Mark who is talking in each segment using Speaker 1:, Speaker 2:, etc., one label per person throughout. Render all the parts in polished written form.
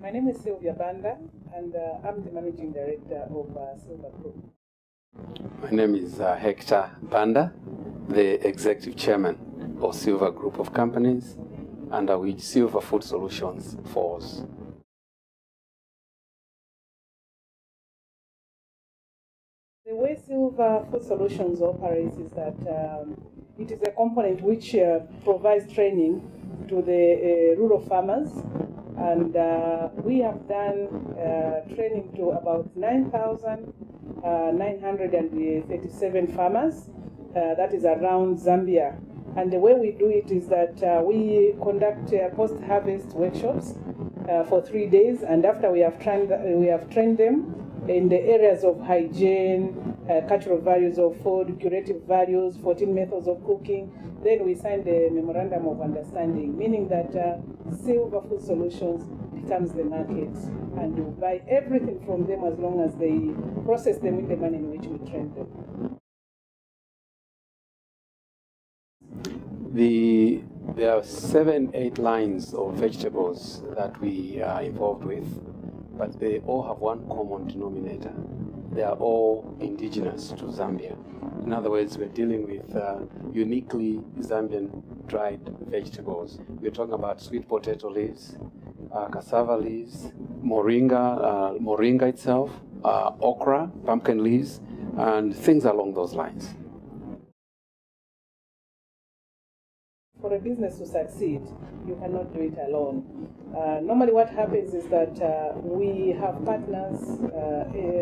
Speaker 1: My name is Sylva Banda, and I'm the managing director of Sylva Group.
Speaker 2: My name is Hector Banda, the executive chairman of Sylva Group of Companies, under which Sylva Food Solutions falls.
Speaker 1: The way Sylva Food Solutions operates is that it is a component which provides training to the rural farmers, and we have done training to about 9,937 farmers, that is around Zambia. And the way we do it is that we conduct post-harvest workshops for 3 days, and after we have trained them in the areas of hygiene, cultural values of food, curative values, 14 methods of cooking. Then we sign the memorandum of understanding, meaning that Sylva Food Solutions becomes the market, and you buy everything from them as long as they process them in the manner in which we train them.
Speaker 2: There are 7-8 lines of vegetables that we are involved with, but they all have one common denominator. They are all indigenous to Zambia. In other words, we're dealing with uniquely Zambian dried vegetables. We're talking about sweet potato leaves, cassava leaves, moringa itself, okra, pumpkin leaves, and things along those lines.
Speaker 1: For a business to succeed, you cannot do it alone. Normally what happens is that we have partners,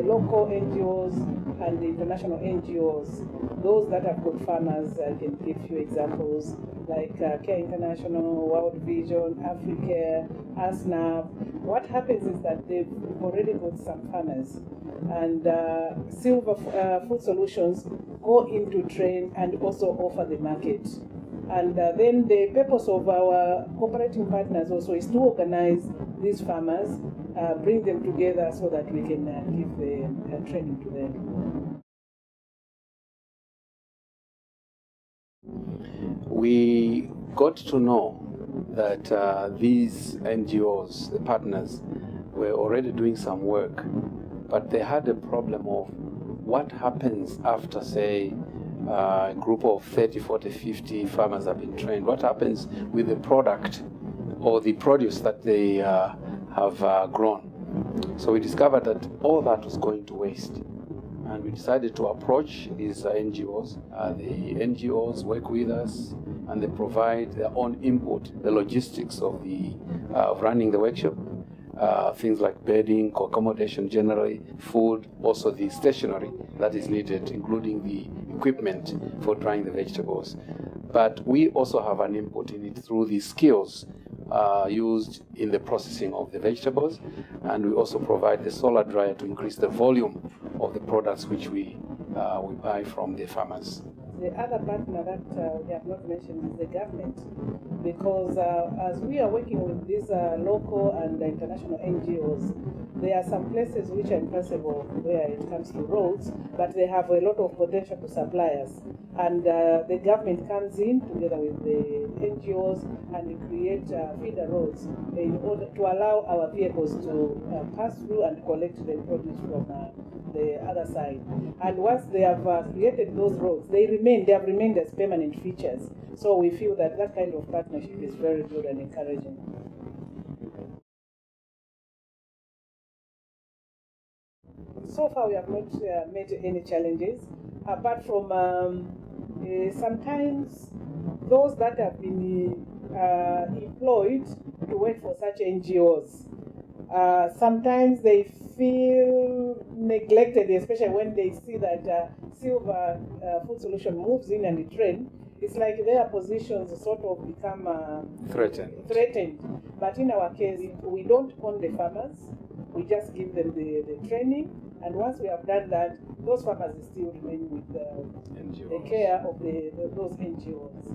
Speaker 1: local NGOs and international NGOs, those that have got farmers. I can give you examples like Care International, World Vision, Africa, ASNAP. What happens is that they've already got some farmers, and Sylva Food Solutions go in to train and also offer the market. And then the purpose of our cooperating partners also is to organize these farmers, bring them together so that we can give the training to them.
Speaker 2: We got to know that these NGOs, the partners, were already doing some work, but they had a problem of what happens after, say, a group of 30, 40, 50 farmers have been trained. What happens with the product or the produce that they have grown? So we discovered that all that was going to waste. And we decided to approach these NGOs. The NGOs work with us, and they provide their own input, the logistics of running the workshop. Things like bedding, accommodation generally, food, also the stationery that is needed, including the equipment for drying the vegetables. But we also have an input in it through the skills used in the processing of the vegetables, and we also provide the solar dryer to increase the volume of the products which we buy from the farmers.
Speaker 1: The other partner that we have not mentioned is the government, because as we are working with these local and international NGOs, there are some places which are impossible where it comes to roads, but they have a lot of potential to supply us. And the government comes in together with the NGOs and create feeder roads in order to allow our vehicles to pass through and collect the produce from the other side. And once they have created those roads, they have remained as permanent features. So we feel that that kind of partnership is very good and encouraging. So far we have not met any challenges, apart from sometimes those that have been employed to work for such NGOs, sometimes they feel neglected, especially when they see that Sylva Food Solution moves in and train. It's like their positions sort of become threatened. But in our case, we don't own the farmers. We just give them the training, and once we have done that, those farmers still remain with the care of those NGOs.